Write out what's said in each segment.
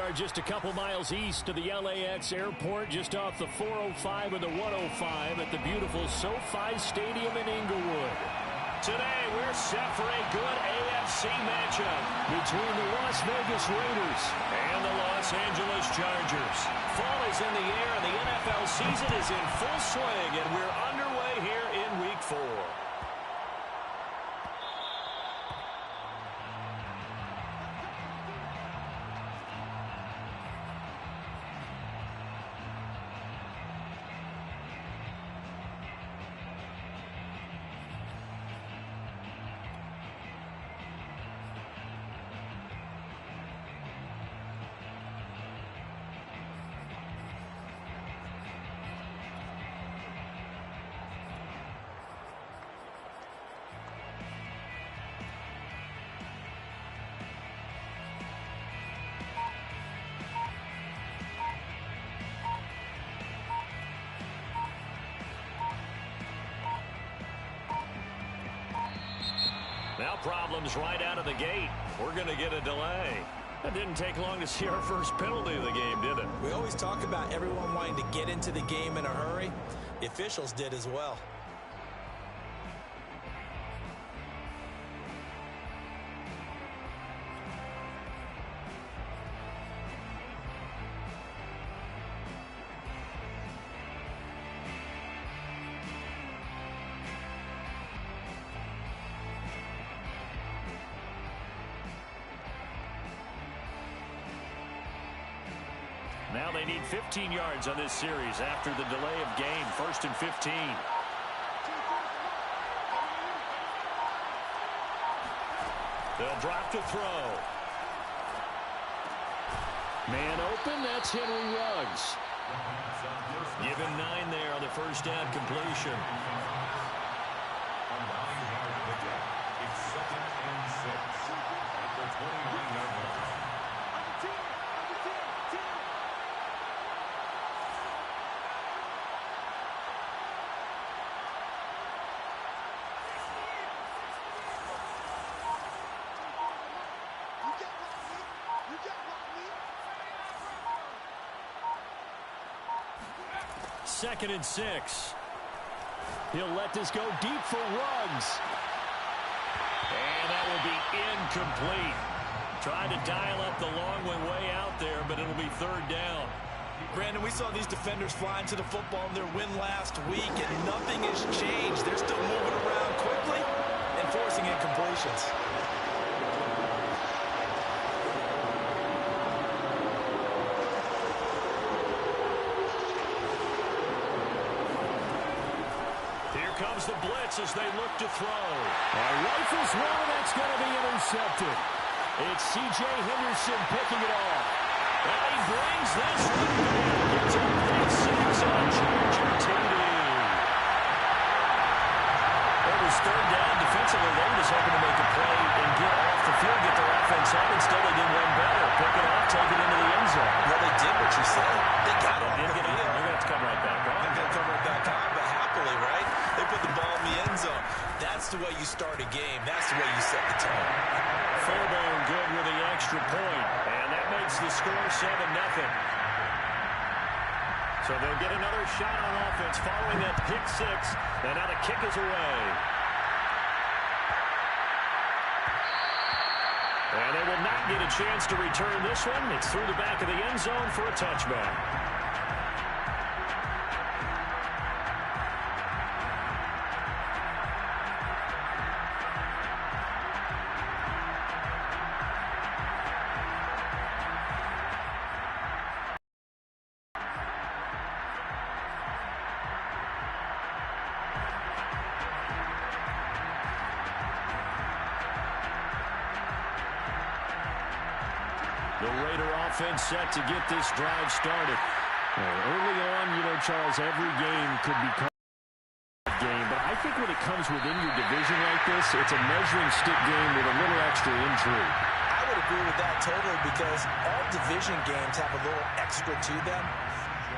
are just a couple miles east of the LAX airport, just off the 405 and the 105 at the beautiful SoFi Stadium in Inglewood. Today, we're set for a good AFC matchup between the Las Vegas Raiders and the Los Angeles Chargers. Fall is in the air, and the NFL season is in full swing, and we're underway here in Week 4. Now problems right out of the gate. We're going to get a delay. That didn't take long to see our first penalty of the game, did it? We always talk about everyone wanting to get into the game in a hurry. The officials did as well. Now they need 15 yards on this series after the delay of game. 1st and 15. They'll drop to throw. Man open, that's Henry Ruggs. Give him 9 there on the first down completion. It's 2nd and 6 at the 29-yard line. Second and 6. He'll let this go deep for Ruggs. And that will be incomplete. Trying to dial up the long way out there, but it'll be 3rd down. Brandon, we saw these defenders flying to the football in their win last week, and nothing has changed. They're still moving around quickly and forcing incompletions. Comes the blitz as they look to throw. Rifles one, that's going to be intercepted. It's C.J. Henderson picking it off. And he brings this one down. Gets a pick 6 on Charger TD. It was 3rd down. Defensively, they were just hoping to make a play and get off the field, get their offense on. Instead, they did one better. Pick it off, take it into the end zone. Well, they did what you said. They got off the field. They're going to have to come right back on. They're going to come right back on, but happily, right? They put the ball in the end zone. That's the way you start a game. That's the way you set the tone. Fairbairn good with the extra point. And that makes the score 7-0. So they'll get another shot on offense following that pick 6. And now the kick is away. And they will not get a chance to return this one. It's through the back of the end zone for a touchback. The Raider offense set to get this drive started. Early on, Charles, every game could become a game. But I think when it comes within your division like this, it's a measuring stick game with a little extra intrigue. I would agree with that totally because all division games have a little extra to them.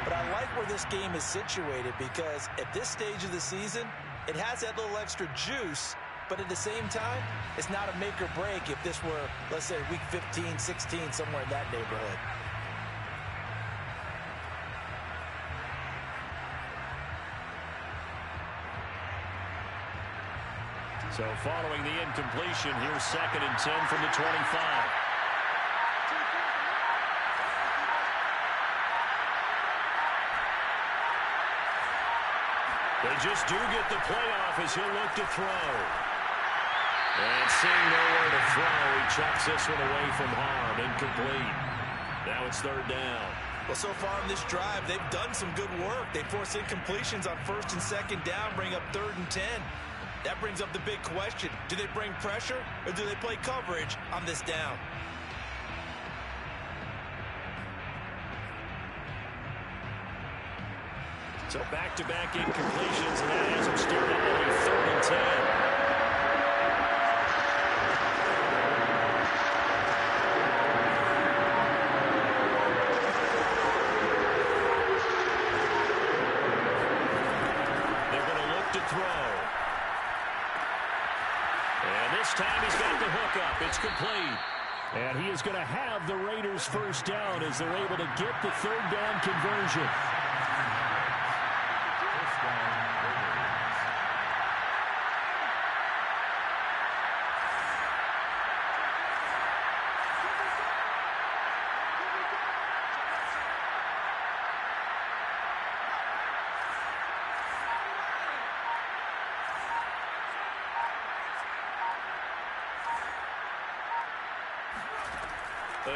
But I like where this game is situated because at this stage of the season, it has that little extra juice. But at the same time, it's not a make or break if this were, let's say, week 15, 16, somewhere in that neighborhood. So following the incompletion, here's 2nd and 10 from the 25. They just do get the playoff as he'll look to throw. And seeing nowhere to throw, he chucks this one away from harm. Incomplete. Now it's 3rd down. Well, so far in this drive, they've done some good work. They force incompletions on 1st and 2nd down, bring up 3rd and 10. That brings up the big question. Do they bring pressure or do they play coverage on this down? So back-to-back incompletions, and that has them started at a 3rd and 10. Time he's got the hook up. It's complete. And he is going to have the Raiders' 1st down as they're able to get the 3rd down conversion.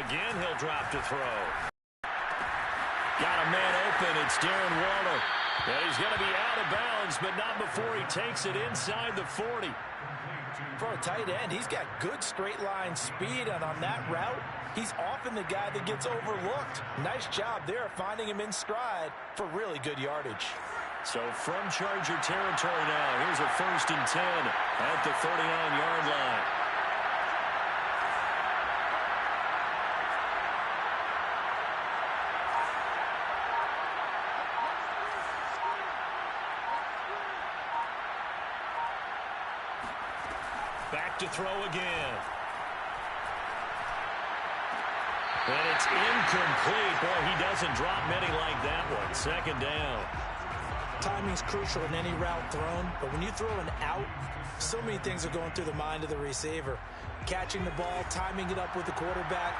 Again, he'll drop to throw. Got a man open. It's Darren Waller. And he's going to be out of bounds, but not before he takes it inside the 40. For a tight end, he's got good straight line speed, and on that route, he's often the guy that gets overlooked. Nice job there finding him in stride for really good yardage. So from Charger territory now, here's a 1st and 10 at the 39-yard line. Back to throw again. And it's incomplete. Boy, he doesn't drop many like that one. 2nd down. Timing's crucial in any route thrown, but when you throw an out, so many things are going through the mind of the receiver. Catching the ball, timing it up with the quarterback.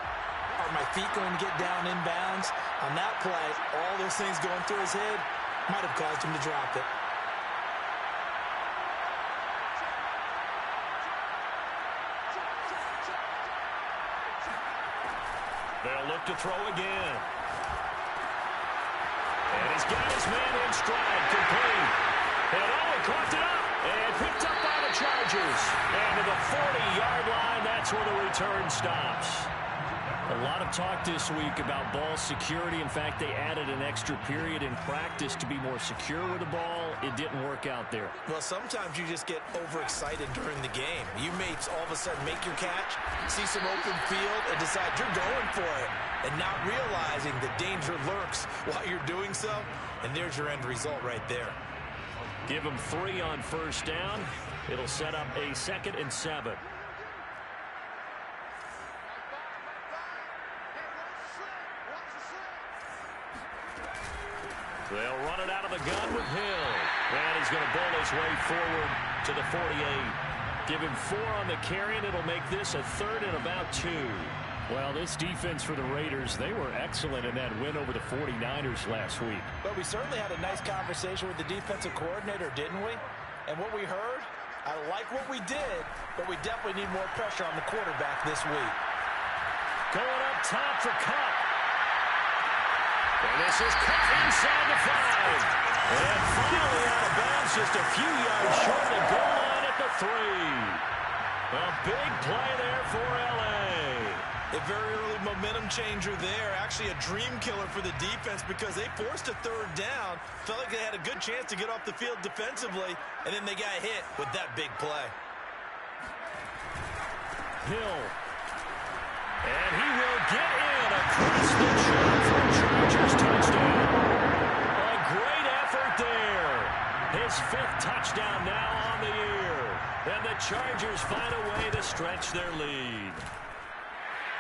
Are my feet going to get down inbounds? On that play, all those things going through his head might have caused him to drop it. They'll look to throw again. And he's got his man in stride, complete. And he caught it up and picked up by the Chargers. And to the 40-yard line, that's where the return stops. A lot of talk this week about ball security. In fact, they added an extra period in practice to be more secure with the ball. It didn't work out there. Well, sometimes you just get overexcited during the game. You may all of a sudden make your catch, see some open field, and decide you're going for it, and not realizing the danger lurks while you're doing so. And there's your end result right there. Give them 3 on 1st down. It'll set up a 2nd and 7. They'll run it out of the gun with Hill. And he's going to bowl his way forward to the 48. Give him 4 on the carry, and it'll make this a 3rd and about 2. Well, this defense for the Raiders, they were excellent in that win over the 49ers last week. But we certainly had a nice conversation with the defensive coordinator, didn't we? And what we heard, I like what we did, but we definitely need more pressure on the quarterback this week. Going up top for Cup. And this is cut inside the 5. And finally out of bounds, just a few yards short of the goal line at the 3. A big play there for L.A. A very early momentum changer there. Actually a dream killer for the defense because they forced a 3rd down. Felt like they had a good chance to get off the field defensively, and then they got hit with that big play. Hill. And he will get in across the track for a Chargers touchdown. A great effort there. His 5th touchdown now on the year. And the Chargers find a way to stretch their lead.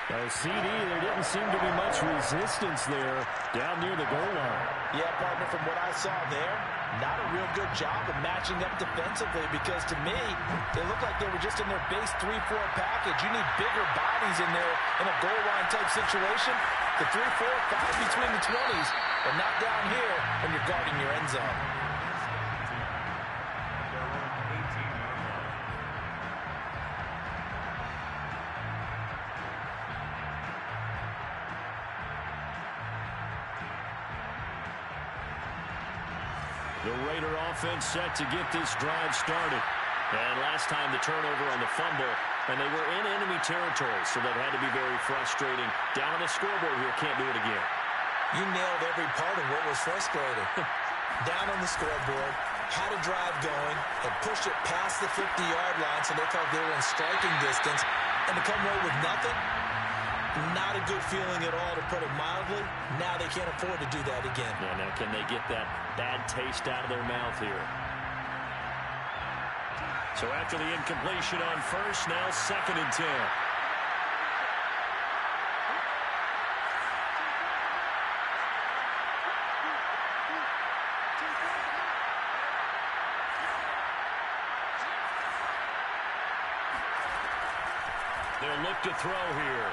CD, there didn't seem to be much resistance there down near the goal line. Yeah, partner, from what I saw there, not a real good job of matching up defensively because to me, they looked like they were just in their base 3-4 package. You need bigger bodies in there in a goal line type situation. The 3-4, 5 between the 20s, but not down here when you're guarding your end zone. The Raider offense set to get this drive started. And last time the turnover on the fumble, and they were in enemy territory, so that had to be very frustrating. Down on the scoreboard here, can't do it again. You nailed every part of what was frustrating. Down on the scoreboard, had a drive going, and pushed it past the 50-yard line so they felt they were in striking distance, and to come away with nothing, not a good feeling at all, to put it mildly. Now they can't afford to do that again. Yeah, now can they get that bad taste out of their mouth here? So after the incompletion on first, now 2nd and 10. They'll look to throw here.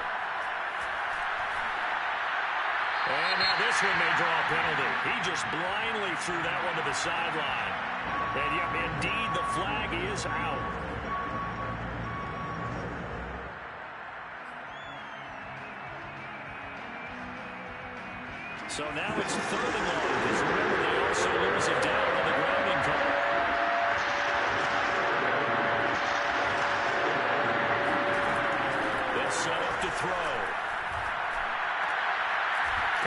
And now this one may draw a penalty. He just blindly threw that one to the sideline. And yep, indeed, the flag is out. So now it's 3rd and long. Because remember, they also lose it down on the grounding call. They'll set up to throw.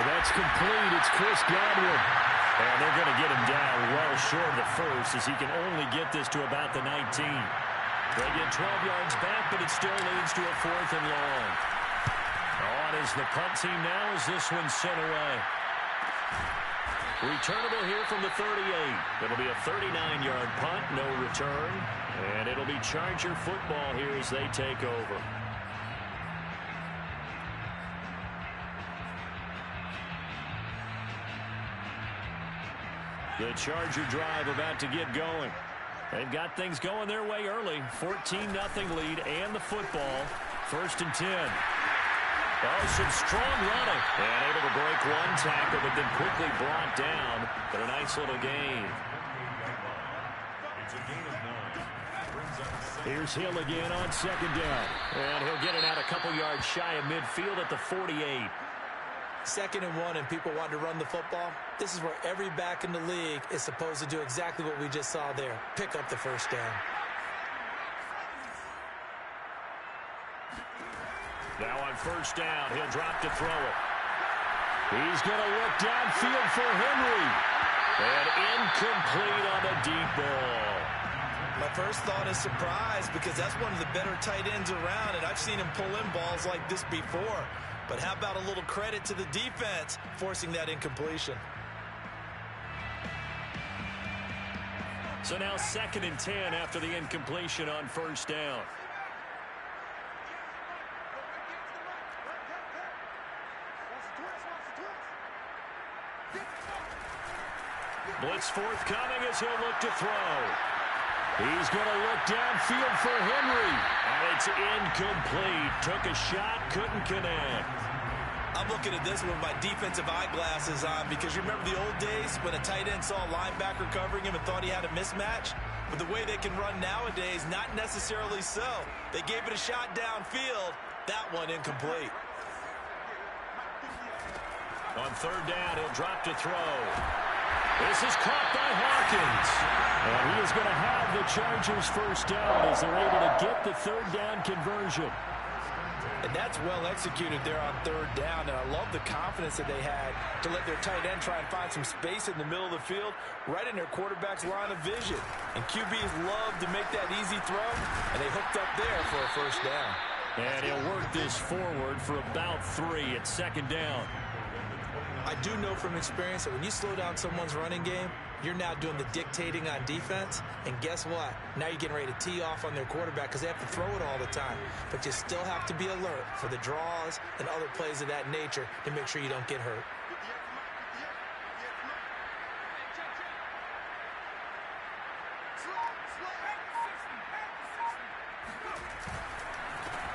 That's complete. It's Chris Godwin. And they're going to get him down well short of the first as he can only get this to about the 19. They get 12 yards back, but it still leads to a 4th and long. On is the punt team now as this one's sent away. Returnable here from the 38. It'll be a 39-yard punt, no return. And it'll be Charger football here as they take over. The Charger drive about to get going. They've got things going their way early. 14-0 lead and the football. 1st and 10. Oh, some strong running. And able to break one tackle, but then quickly brought down. But a nice little gain. Here's Hill again on 2nd down. And he'll get it out a couple yards shy of midfield at the 48. 2nd and 1 and people want to run the football. This is where every back in the league is supposed to do exactly what we just saw there. Pick up the 1st down. Now on 1st down, he'll drop to throw it. He's going to look downfield for Henry. And incomplete on the deep ball. My first thought is surprise because that's one of the better tight ends around, and I've seen him pull in balls like this before. But how about a little credit to the defense forcing that incompletion? So now 2nd and 10 after the incompletion on 1st down. Blitz forthcoming as he'll look to throw. He's going to look downfield for Henry. And it's incomplete. Took a shot, couldn't connect. I'm looking at this with my defensive eyeglasses on because you remember the old days when a tight end saw a linebacker covering him and thought he had a mismatch? But the way they can run nowadays, not necessarily so. They gave it a shot downfield. That one incomplete. On 3rd down, he'll drop to throw. This is caught by Hawkins. And he is going to have the Chargers 1st down as they're able to get the 3rd down conversion. And that's well executed there on 3rd down. And I love the confidence that they had to let their tight end try and find some space in the middle of the field, right in their quarterback's line of vision. And QBs love to make that easy throw, and they hooked up there for a 1st down. And he'll work this forward for about 3 at 2nd down. I do know from experience that when you slow down someone's running game, You're now doing the dictating on defense, and guess what? Now you're getting ready to tee off on their quarterback because they have to throw it all the time. But you still have to be alert for the draws and other plays of that nature to make sure you don't get hurt.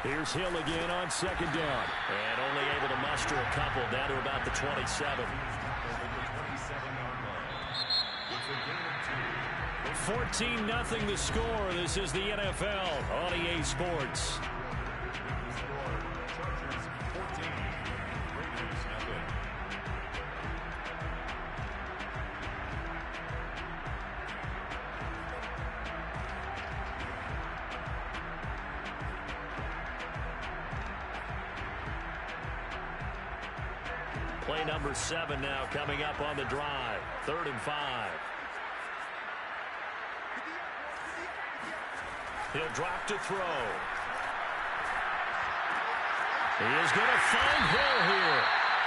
Here's Hill again on second down. And only able to muster a couple down to about the 27. 14-0 the score. This is the NFL on EA Sports. Play number 7 now coming up on the drive. 3rd and 5. He'll drop to throw. He is going to find Hill here.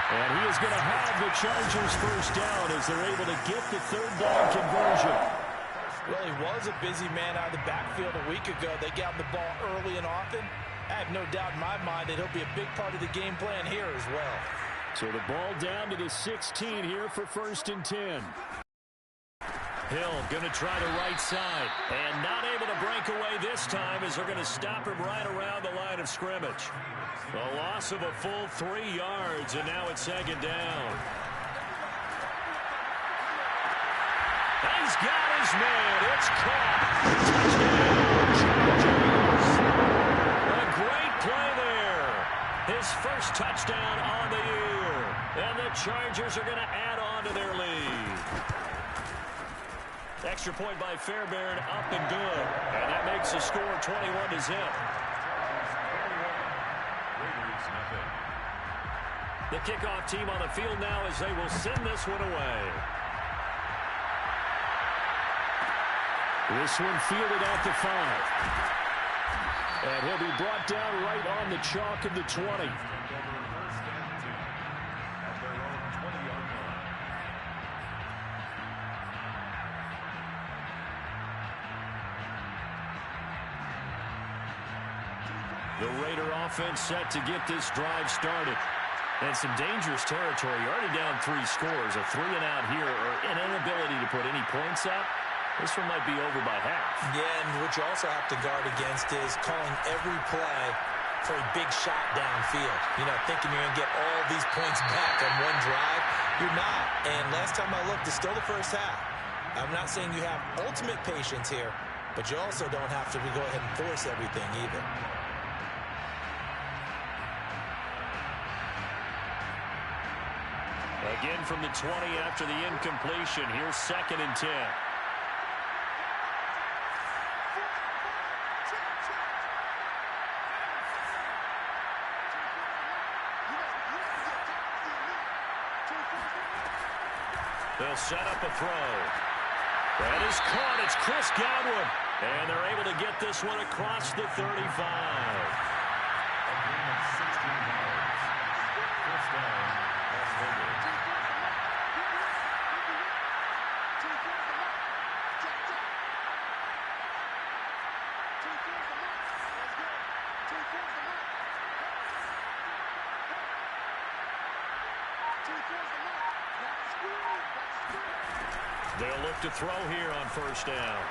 And he is going to have the Chargers first down as they're able to get the 3rd down conversion. Well, he was a busy man out of the backfield a week ago. They got the ball early and often. I have no doubt in my mind that he'll be a big part of the game plan here as well. So the ball down to the 16 here for 1st and 10. Hill going to try the right side. And not able to break away this time as they're going to stop him right around the line of scrimmage. A loss of a full 3 yards, and now it's 2nd down. He's got his man. It's caught. Touchdown, Chargers. A great play there. His first touchdown on the year. And the Chargers are going to add on to their lead. Extra point by Fairbairn, up and good. And that makes the score 21-0. The kickoff team on the field now as they will send this one away. This one fielded at the 5. And he'll be brought down right on the chalk of the 20. The Raider offense set to get this drive started. And some dangerous territory. You're already down 3 scores. A 3-and-out here or an inability to put any points up. This one might be over by half. Yeah, and what you also have to guard against is calling every play for a big shot downfield. You know, thinking you're going to get all these points back on one drive. You're not. And last time I looked, it's still the first half. I'm not saying you have ultimate patience here, but you also don't have to go ahead and force everything either. Again from the 20 after the incompletion. Here's 2nd and 10. They'll set up a throw. That is caught. It's Chris Godwin. And they're able to get this one across the 35. They'll look to throw here on 1st down.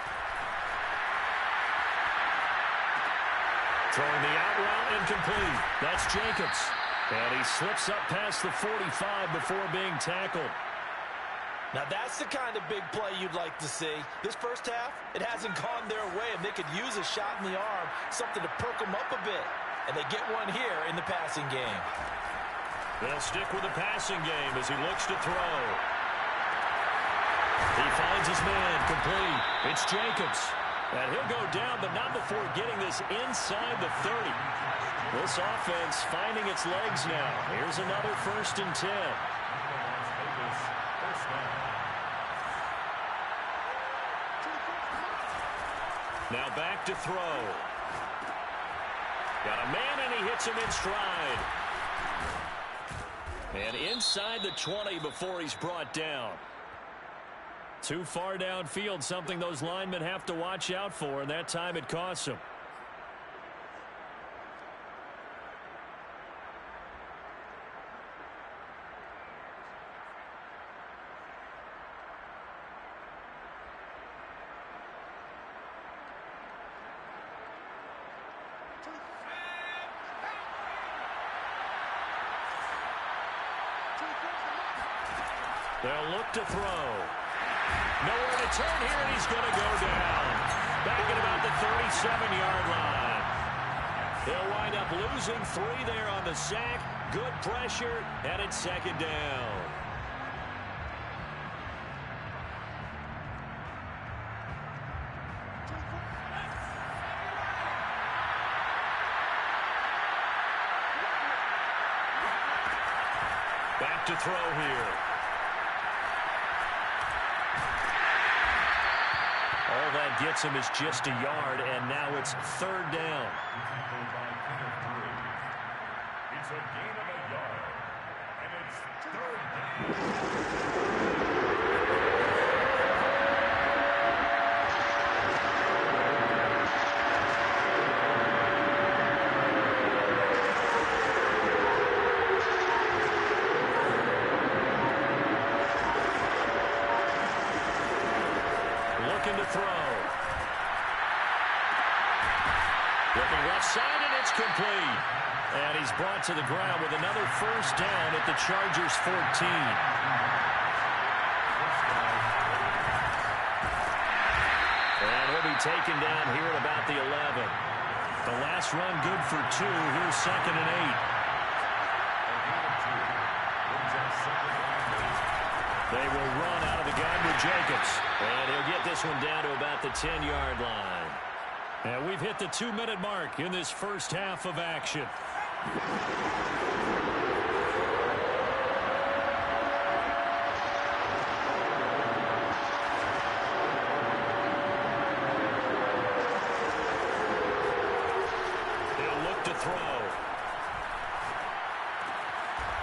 Throwing the out route incomplete. That's Jacobs. And he slips up past the 45 before being tackled. Now that's the kind of big play you'd like to see. This first half, it hasn't gone their way, and they could use a shot in the arm, something to perk them up a bit. And they get one here in the passing game. They'll stick with the passing game as he looks to throw. He finds his man complete. It's Jacobs. And he'll go down, but not before getting this inside the 30. This offense finding its legs now. Here's another 1st and 10. Now back to throw. Got a man, and he hits him in stride. And inside the 20 before he's brought down. Too far downfield, something those linemen have to watch out for, and that time it costs them. They'll look to throw. Nowhere to turn here, and he's going to go down. Back at about the 37-yard line. They'll wind up losing 3 there on the sack. Good pressure, and it's second down. Back to throw here. All that gets him is just a yard, and now it's third down. It's a gain of a yard, and it's third down. Looking to throw. Looking left side, and it's complete. And he's brought to the ground with another first down at the Chargers' 14. And he'll be taken down here at about the 11. The last run good for 2. Here's second and 8. They will run out of the gun with Jacobs. And he'll get this one down to about the 10-yard line. And we've hit the 2-minute mark in this first half of action. They'll look to throw.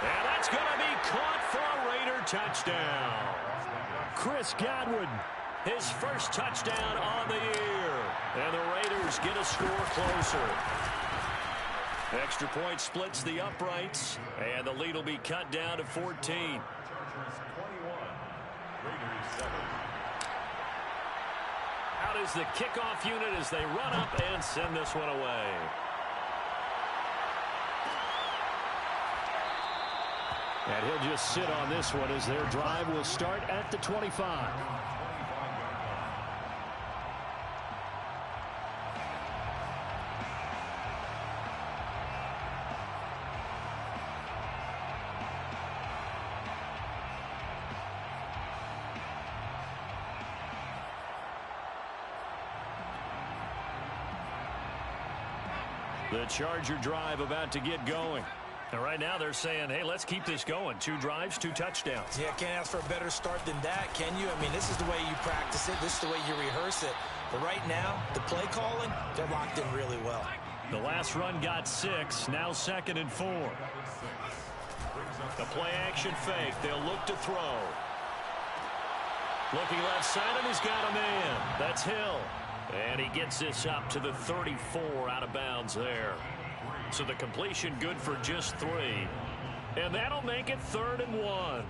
And that's going to be caught for a Raider touchdown. Chris Godwin, his first touchdown on the year. And the Raiders get a score closer. Extra point splits the uprights, and the lead will be cut down to 14. Chargers 21, Raiders 7. Out is the kickoff unit as they run up and send this one away. And he'll just sit on this one as their drive will start at the 25. The Charger drive about to get going. And right now they're saying, hey, let's keep this going. 2 drives, 2 touchdowns. Yeah, can't ask for a better start than that, can you? I mean, this is the way you practice it. This is the way you rehearse it. But right now, the play calling, they're locked in really well. The last run got 6, now second and 4. The play action fake. They'll look to throw. Looking left side, and he's got a man. That's Hill. And he gets this up to the 34 out of bounds there. So the completion good for just 3. And that'll make it 3rd and 1.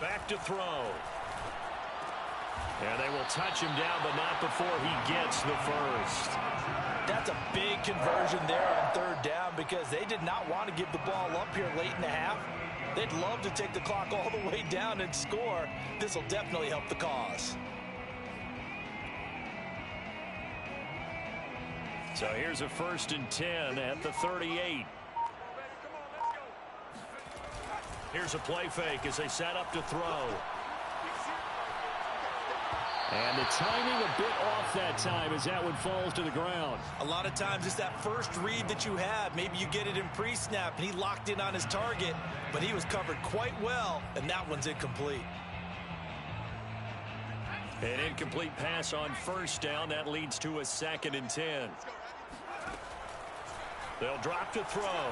Back to throw. And they will touch him down, but not before he gets the first. That's a big conversion there on 3rd down because they did not want to give the ball up here late in the half. They'd love to take the clock all the way down and score. This will definitely help the cause. So here's a 1st and 10 at the 38. Here's a play fake as they set up to throw. And the timing a bit off that time as that one falls to the ground. A lot of times it's that first read that you have. Maybe you get it in pre-snap and he locked in on his target, but he was covered quite well, and that one's incomplete. An incomplete pass on first down. That leads to a 2nd and 10. They'll drop to throw.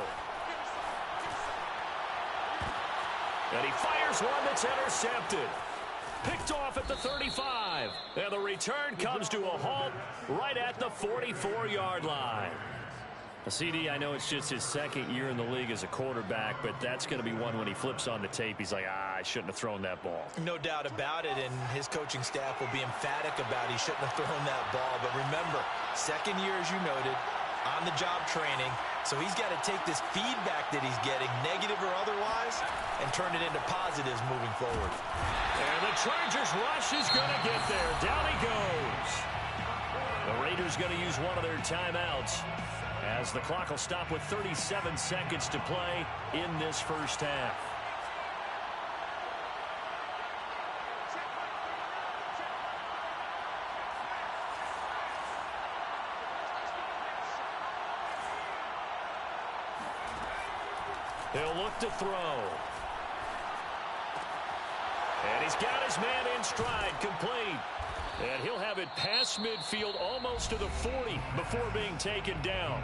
And he fires one that's intercepted. Picked off at the 35. And the return comes to a halt right at the 44-yard line. CD, I know it's just his 2nd year in the league as a quarterback, but that's going to be one when he flips on the tape. He's like, I shouldn't have thrown that ball. No doubt about it, and his coaching staff will be emphatic about he shouldn't have thrown that ball. But remember, 2nd year, as you noted, on-the-job training. So he's got to take this feedback that he's getting, negative or otherwise, and turn it into positives moving forward. And the Chargers rush is going to get there. Down he goes. The Raiders going to use one of their timeouts as the clock will stop with 37 seconds to play in this first half. He'll look to throw. And he's got his man in stride, complete. And he'll have it past midfield almost to the 40 before being taken down.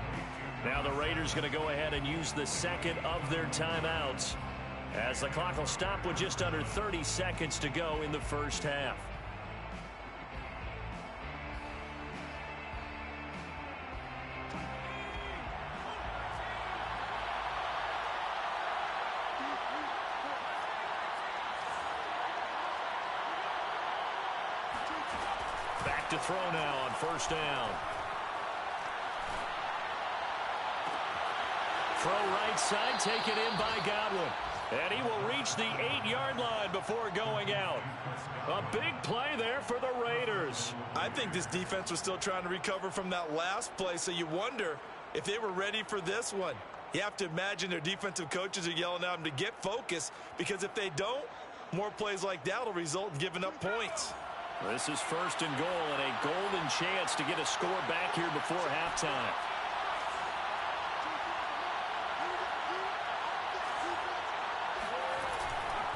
Now the Raiders going to go ahead and use the 2nd of their timeouts as the clock will stop with just under 30 seconds to go in the first half. Back to throw now on first down. Throw right side, taken in by Godwin. And he will reach the 8-yard line before going out. A big play there for the Raiders. I think this defense was still trying to recover from that last play, so you wonder if they were ready for this one. You have to imagine their defensive coaches are yelling at them to get focused, because if they don't, more plays like that will result in giving up points. This is 1st and goal and a golden chance to get a score back here before halftime.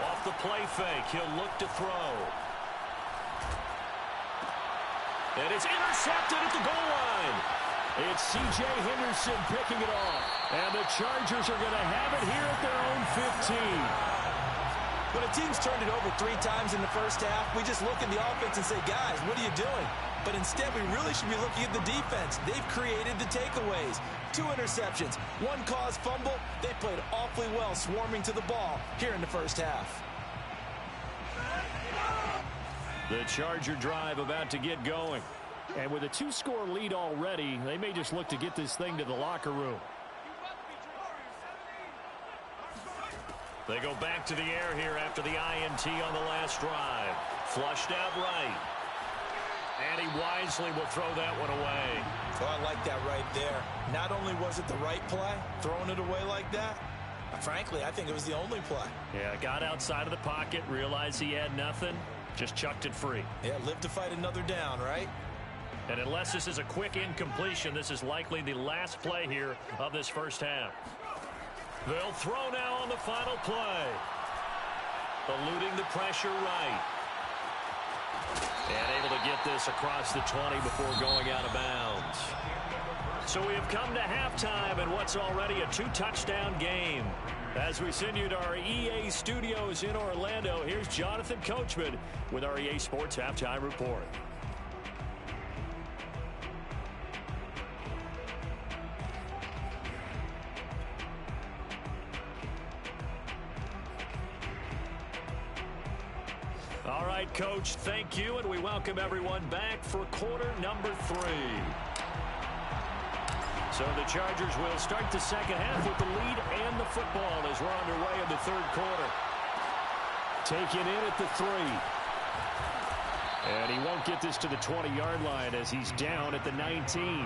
Off the play fake, he'll look to throw. And it's intercepted at the goal line. It's C.J. Henderson picking it off. And the Chargers are going to have it here at their own 15. When a team's turned it over 3 times in the first half, we just look at the offense and say, guys, what are you doing? But instead, we really should be looking at the defense. They've created the takeaways. 2 interceptions, 1 caused fumble. They played awfully well swarming to the ball here in the first half. The Charger drive about to get going. And with a 2-score lead already, they may just look to get this thing to the locker room. They go back to the air here after the INT on the last drive. Flushed out right. And he wisely will throw that one away. Oh, I like that right there. Not only was it the right play, throwing it away like that, frankly, I think it was the only play. Yeah, got outside of the pocket, realized he had nothing, just chucked it free. Yeah, live to fight another down, right? And unless this is a quick incompletion, this is likely the last play here of this first half. They'll throw now on the final play. Eluding the pressure right. And able to get this across the 20 before going out of bounds. So we have come to halftime in what's already a 2-touchdown game. As we send you to our EA studios in Orlando, here's Jonathan Coachman with our EA Sports Halftime Report. All right, Coach, thank you, and we welcome everyone back for quarter number 3. So the Chargers will start the second half with the lead and the football as we're underway in the third quarter. Taken in at the 3. And he won't get this to the 20-yard line as he's down at the 19.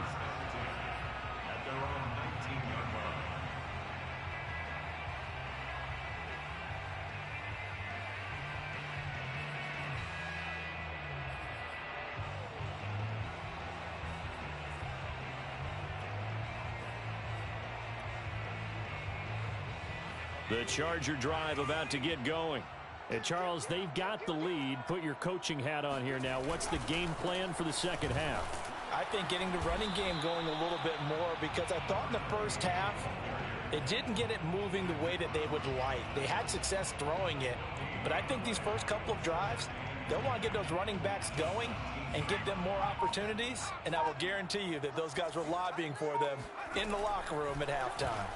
The Charger drive about to get going. And Charles, they've got the lead. Put your coaching hat on here now. What's the game plan for the second half? I think getting the running game going a little bit more, because I thought in the first half it didn't get it moving the way that they would like. They had success throwing it, but I think these first couple of drives, they'll want to get those running backs going and give them more opportunities, and I will guarantee you that those guys were lobbying for them in the locker room at halftime.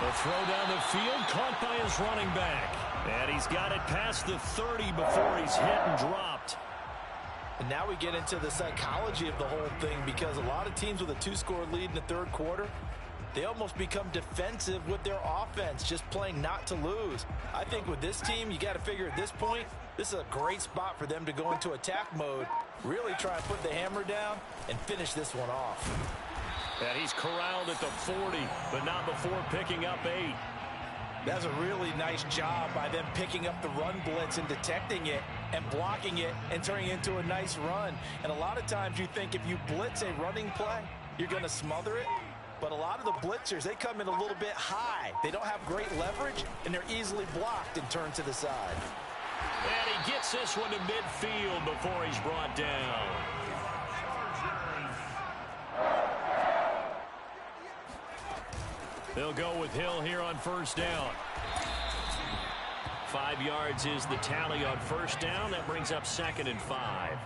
The throw down the field, caught by his running back. And he's got it past the 30 before he's hit and dropped. And now we get into the psychology of the whole thing, because a lot of teams with a 2-score lead in the third quarter, they almost become defensive with their offense, just playing not to lose. I think with this team, you got to figure at this point, this is a great spot for them to go into attack mode, really try and put the hammer down and finish this one off. And he's corralled at the 40, but not before picking up 8. That's a really nice job by them picking up the run blitz and detecting it and blocking it and turning it into a nice run. And a lot of times you think if you blitz a running play, you're going to smother it. But a lot of the blitzers, they come in a little bit high. They don't have great leverage, and they're easily blocked and turned to the side. And he gets this one to midfield before he's brought down. They'll go with Hill here on first down. 5 yards is the tally on first down. That brings up 2nd and 5.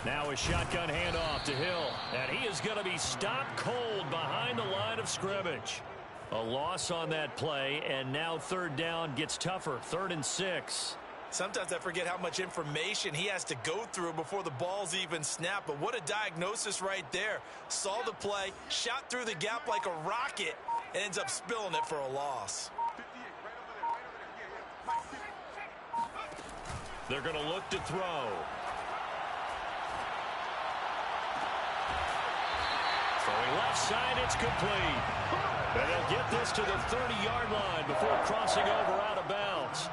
Now a shotgun handoff to Hill. And he is going to be stopped cold behind the line of scrimmage. A loss on that play, and now third down gets tougher. 3rd and 6. Sometimes I forget how much information he has to go through before the ball's even snapped. But what a diagnosis right there. Saw the play, shot through the gap like a rocket, and ends up spilling it for a loss. They're going to look to throw. Throwing left side, it's complete. And they'll get this to the 30-yard line before crossing over out of bounds.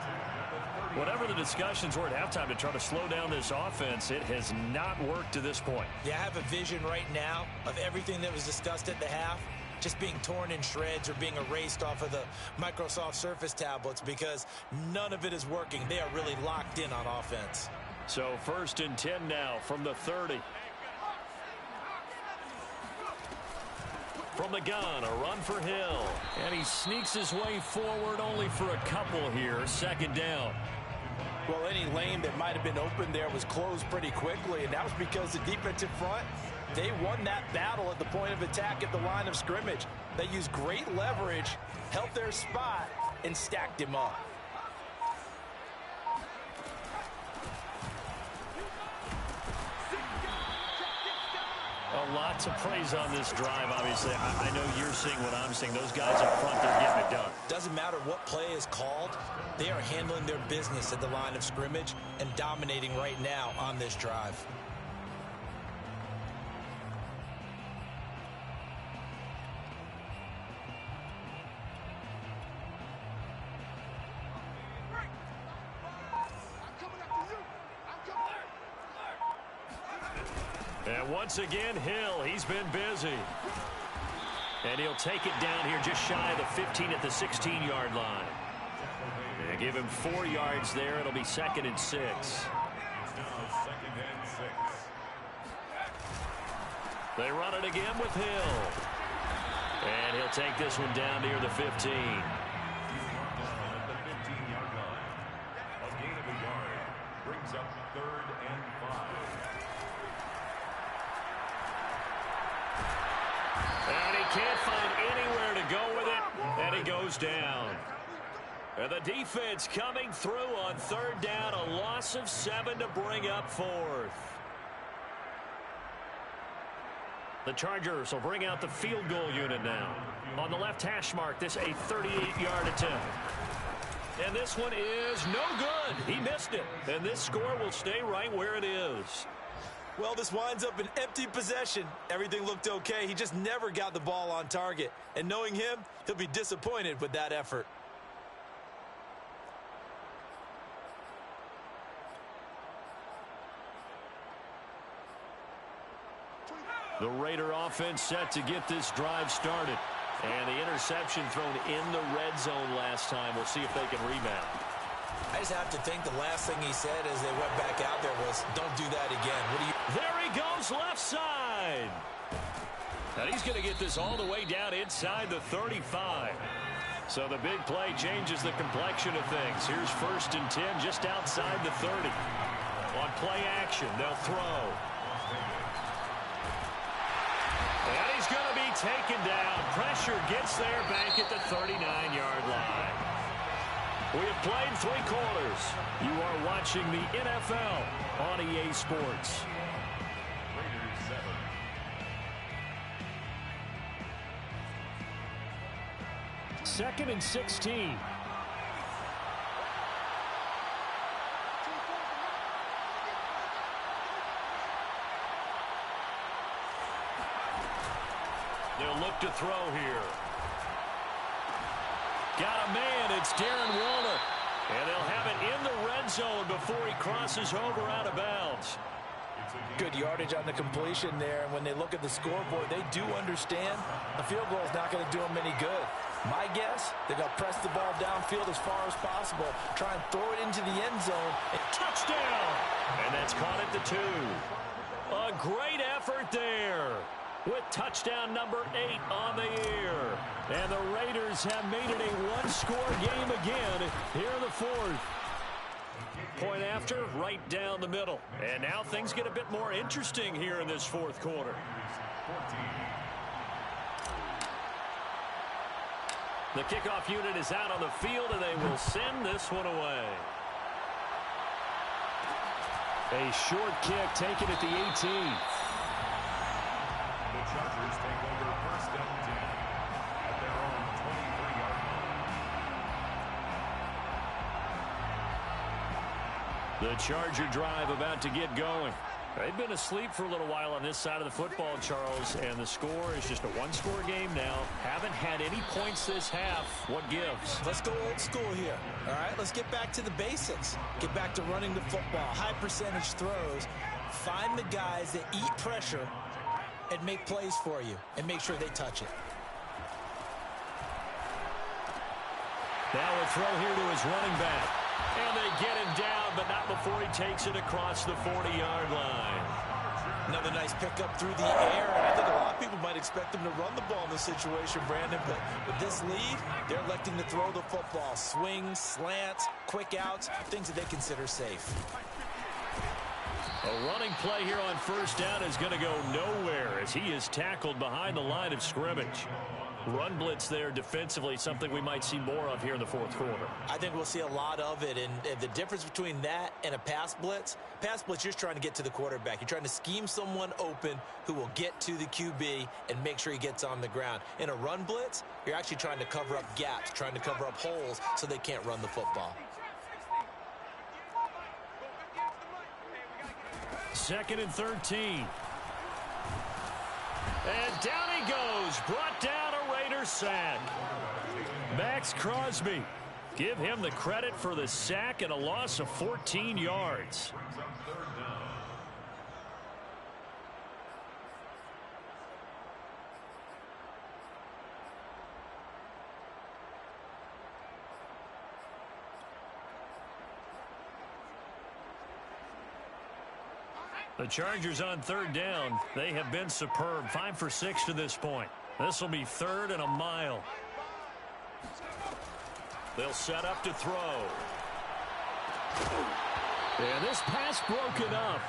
Whatever the discussions were at halftime to try to slow down this offense, it has not worked to this point. Yeah, I have a vision right now of everything that was discussed at the half just being torn in shreds or being erased off of the Microsoft Surface tablets, because none of it is working. They are really locked in on offense. So 1st and 10 now from the 30. From the gun, a run for Hill. And he sneaks his way forward only for a couple here. 2nd down. Well, any lane that might have been open there was closed pretty quickly, and that was because the defensive front, they won that battle at the point of attack at the line of scrimmage. They used great leverage, held their spot, and stacked him up. A lot to praise on this drive, obviously. I know you're seeing what I'm seeing. Those guys up front, they're getting it done. Doesn't matter what play is called. They are handling their business at the line of scrimmage and dominating right now on this drive. And once again, Hill, he's been busy. And he'll take it down here just shy of the 15 at the 16-yard line. And give him 4 yards there. It'll be 2nd and 6. They run it again with Hill. And he'll take this one down near the 15. Brings up 3rd and 5. And he can't find anywhere to go with it, and he goes down. And the defense coming through on 3rd down, a loss of 7 to bring up 4th. The Chargers will bring out the field goal unit now. On the left hash mark, this a 38-yard attempt. And this one is no good. He missed it. And this score will stay right where it is. Well, this winds up an empty possession. Everything looked okay. He just never got the ball on target. And knowing him, he'll be disappointed with that effort. The Raider offense set to get this drive started. And the interception thrown in the red zone last time. We'll see if they can rebound. I just have to think the last thing he said as they went back out there was, don't do that again. There he goes, left side. And he's going to get this all the way down inside the 35. So the big play changes the complexion of things. Here's 1st and 10 just outside the 30. On play action, they'll throw. And he's going to be taken down. Pressure gets there back at the 39-yard line. We have played 3 quarters. You are watching the NFL on EA Sports. Raiders 7. 2nd and 16. They'll look to throw here. Got a man. It's Darren Waller. And they'll have it in the red zone before he crosses over out of bounds. Good yardage on the completion there. And when they look at the scoreboard, they do understand a field goal is not going to do them any good. My guess, they're going to press the ball downfield as far as possible, try and throw it into the end zone. And touchdown! And that's caught at the 2. A great effort there with touchdown number 8 on the year. And the Raiders have made it a one-score game again here in the 4th. Point after, right down the middle. And now things get a bit more interesting here in this 4th quarter. The kickoff unit is out on the field, and they will send this one away. A short kick taken at the 18. The Chargers take over 1st and 10 at their own 23-yard line. The Charger drive about to get going. They've been asleep for a little while on this side of the football, Charles, and the score is just a one-score game now. Haven't had any points this half. What gives? let's go old school here. All right, let's get back to the basics. Get back to running the football, high percentage throws. Find the guys that eat pressure and make plays for you and make sure they touch it. Now a throw here to his running back. And they get him down, but not before he takes it across the 40-yard line. Another nice pickup through the air. And I think a lot of people might expect them to run the ball in this situation, Brandon. But with this lead, they're electing to throw the football. Swings, slants, quick outs, things that they consider safe. A running play here on 1st down is going to go nowhere as he is tackled behind the line of scrimmage. Run blitz there defensively, something we might see more of here in the 4th quarter. I think we'll see a lot of it, and the difference between that and a pass blitz, you're just trying to get to the quarterback. You're trying to scheme someone open who will get to the QB and make sure he gets on the ground. In a run blitz, you're actually trying to cover up gaps, trying to cover up holes so they can't run the football. 2nd and 13. And down he goes, brought down a Raider sack. Max Crosby, give him the credit for the sack and a loss of 14 yards. The Chargers on 3rd down. They have been superb. 5 for 6 to this point. This will be 3rd and a mile. They'll set up to throw. And this pass broken up.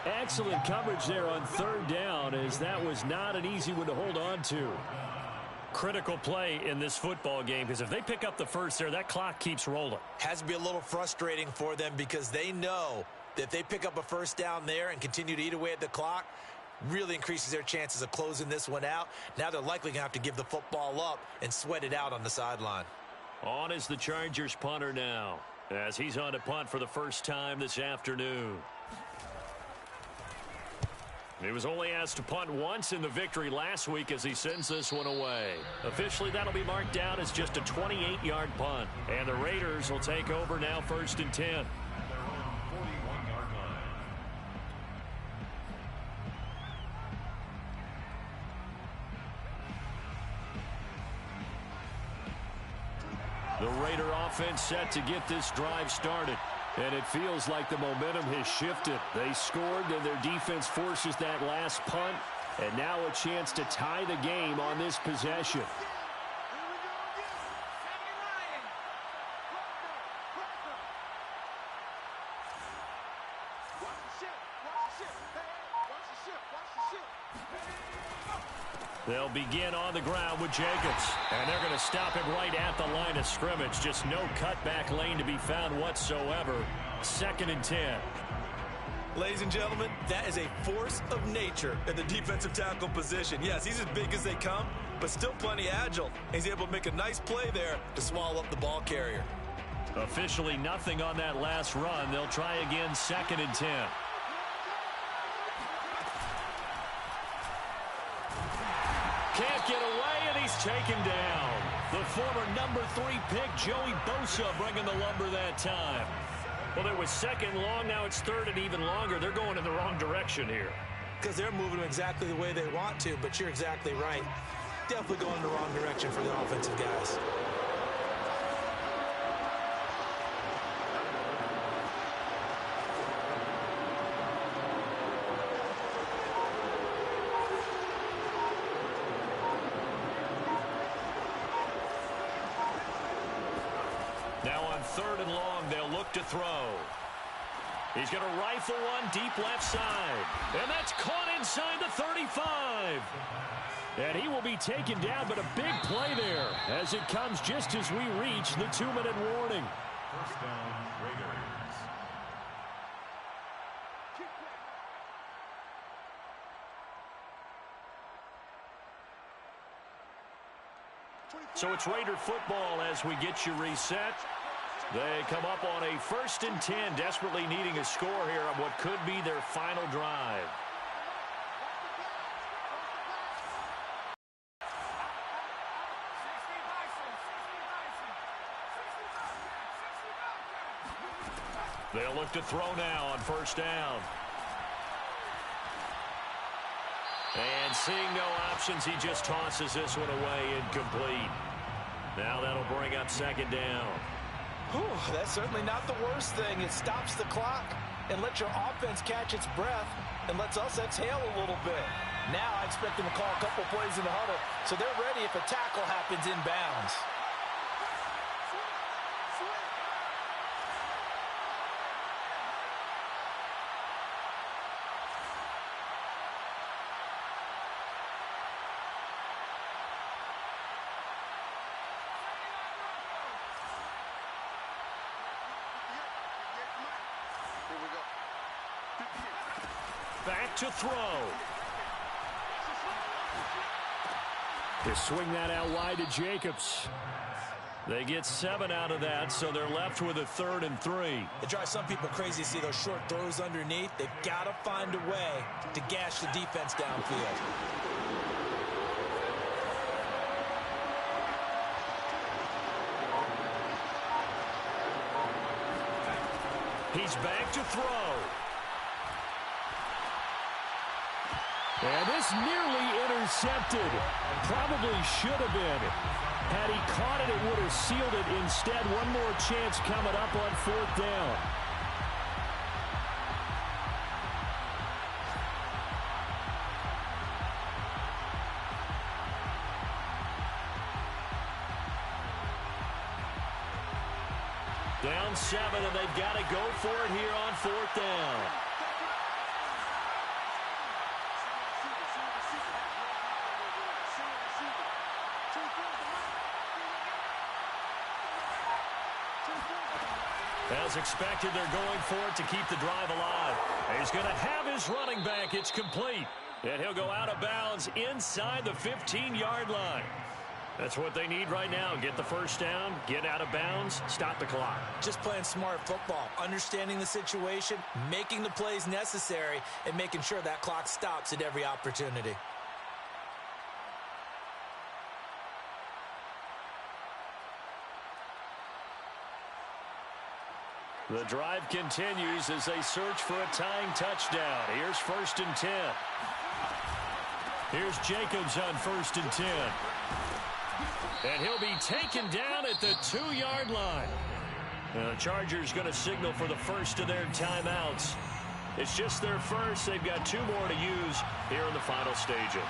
Excellent coverage there on 3rd down, as that was not an easy one to hold on to. Critical play in this football game, because if they pick up the first there, that clock keeps rolling. Has to be a little frustrating for them because they know that if they pick up a 1st down there and continue to eat away at the clock, really increases their chances of closing this one out. Now they're likely going to have to give the football up and sweat it out on the sideline. On is the Chargers punter now, as he's on to punt for the first time this afternoon. He was only asked to punt once in the victory last week as he sends this one away. Officially, that'll be marked down as just a 28-yard punt. And the Raiders will take over now 1st and 10. The Raider offense set to get this drive started. And it feels like the momentum has shifted. They scored, and their defense forces that last punt. And now a chance to tie the game on this possession. They'll begin on the ground with Jacobs. And they're going to stop him right at the line of scrimmage. Just no cutback lane to be found whatsoever. 2nd and 10. Ladies and gentlemen, that is a force of nature at the defensive tackle position. Yes, he's as big as they come, but still plenty agile. He's able to make a nice play there to swallow up the ball carrier. Officially nothing on that last run. They'll try again 2nd and 10. Can't get away, and he's taken down. The former number 3 pick, Joey Bosa, bringing the lumber that time. Well, it was 2nd long. Now it's 3rd and even longer. They're going in the wrong direction here. Because they're moving exactly the way they want to, but you're exactly right. Definitely going in the wrong direction for the offensive guys. Now on 3rd and long, they'll look to throw. He's going to rifle one deep left side. And that's caught inside the 35. And he will be taken down, but a big play there as it comes just as we reach the 2-minute warning. First down, Raiders. So it's Raider football as we get you reset. They come up on a 1st and 10, desperately needing a score here on what could be their final drive. They'll look to throw now on 1st down. And seeing no options, he just tosses this one away, incomplete. Now that'll bring up 2nd down. Whew, that's certainly not the worst thing. It stops the clock and lets your offense catch its breath and lets us exhale a little bit. Now I expect them to call a couple plays in the huddle so they're ready if a tackle happens inbounds. Back to throw. They swing that out wide to Jacobs. They get 7 out of that, so they're left with a 3rd and 3. It drives some people crazy to see those short throws underneath. They've got to find a way to gash the defense downfield. He's back to throw. And this nearly intercepted. Probably should have been. Had he caught it, it would have sealed it. Instead, one more chance coming up on 4th down. Down 7, and they've got to go for it here on 4th down. As expected, they're going for it to keep the drive alive. He's going to have his running back. It's complete. And he'll go out of bounds inside the 15-yard line. That's what they need right now. Get the 1st down, get out of bounds, stop the clock. Just playing smart football, understanding the situation, making the plays necessary, and making sure that clock stops at every opportunity. The drive continues as they search for a tying touchdown. Here's 1st and 10. Here's Jacobs on 1st and 10. And he'll be taken down at the 2-yard line. And the Chargers going to signal for the first of their timeouts. It's just their first. They've got 2 more to use here in the final stages.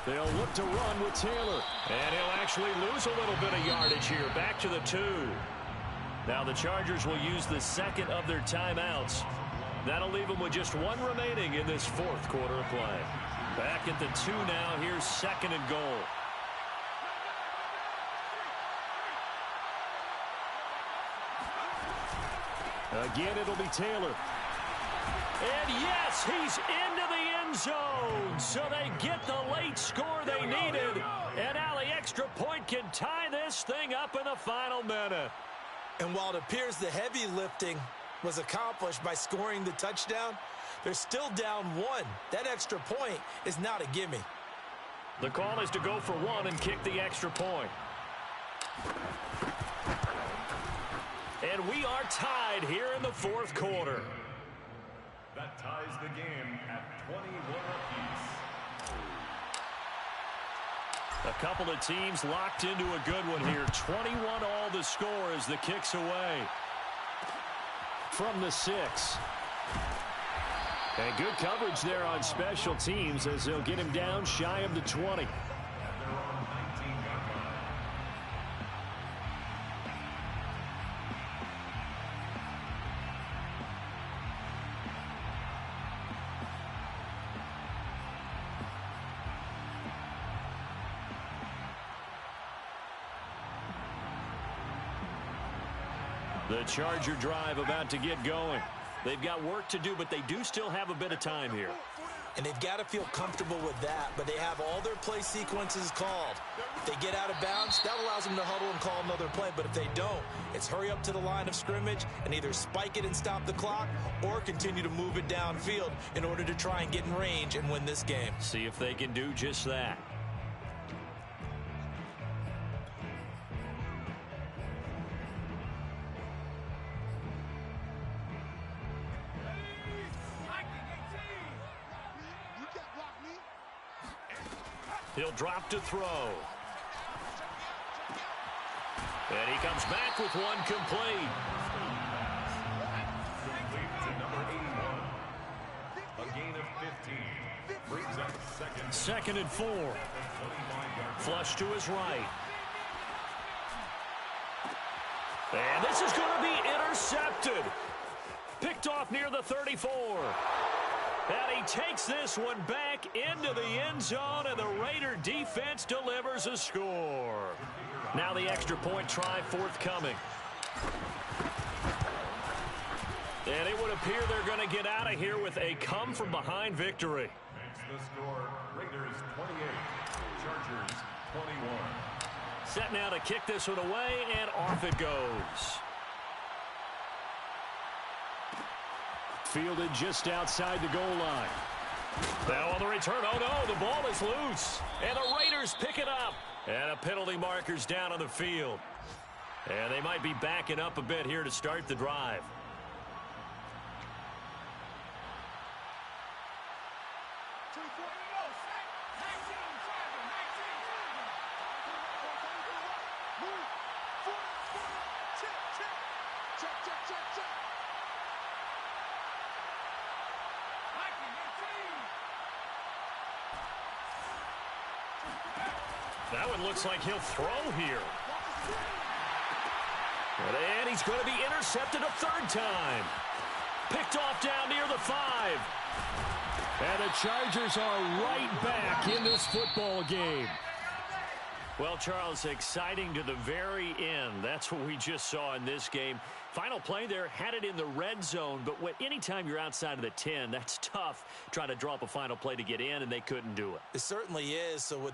They'll look to run with Taylor. And he'll actually lose a little bit of yardage here. Back to the 2. Now the Chargers will use the second of their timeouts. That'll leave them with just 1 remaining in this 4th quarter of play. Back at the 2 now. Here's 2nd and goal. Again, it'll be Taylor. And yes, he's into the end zone. So they get the late score they needed. And now the extra point can tie this thing up in the final minute. And while it appears the heavy lifting was accomplished by scoring the touchdown, they're still down 1. That extra point is not a gimme. The call is to go for 1 and kick the extra point. And we are tied here in the 4th quarter. That ties the game at 21 apiece. A couple of teams locked into a good one here. 21 all the score as the kick's away. From the 6. And good coverage there on special teams as they'll get him down shy of the 20. The Charger drive about to get going. They've got work to do, but they do still have a bit of time here. And they've got to feel comfortable with that, but they have all their play sequences called. If they get out of bounds, that allows them to huddle and call another play. But if they don't, it's hurry up to the line of scrimmage and either spike it and stop the clock or continue to move it downfield in order to try and get in range and win this game. See if they can do just that. He'll drop to throw. And he comes back with 1 complete. Complete to number 81. A gain of 15. Brings up 2nd and 4. Flush to his right. And this is going to be intercepted. Picked off near the 34. And he takes this one back into the end zone, and the Raider defense delivers a score. Now the extra point try forthcoming. And it would appear they're going to get out of here with a come-from-behind victory. Makes the score Raiders 28, Chargers 21. Set now to kick this one away, and off it goes. Fielded just outside the goal line. Now on the return, oh no, the ball is loose. And the Raiders pick it up. And a penalty marker's down on the field. And they might be backing up a bit here to start the drive. That one looks like he'll throw here. And he's going to be intercepted a 3rd time. Picked off down near the 5. And the Chargers are right back in this football game. Well, Charles, exciting to the very end. That's what we just saw in this game. Final play there, had it in the red zone, but anytime you're outside of the 10, that's tough. Trying to draw up a final play to get in, and they couldn't do it. It certainly is. So with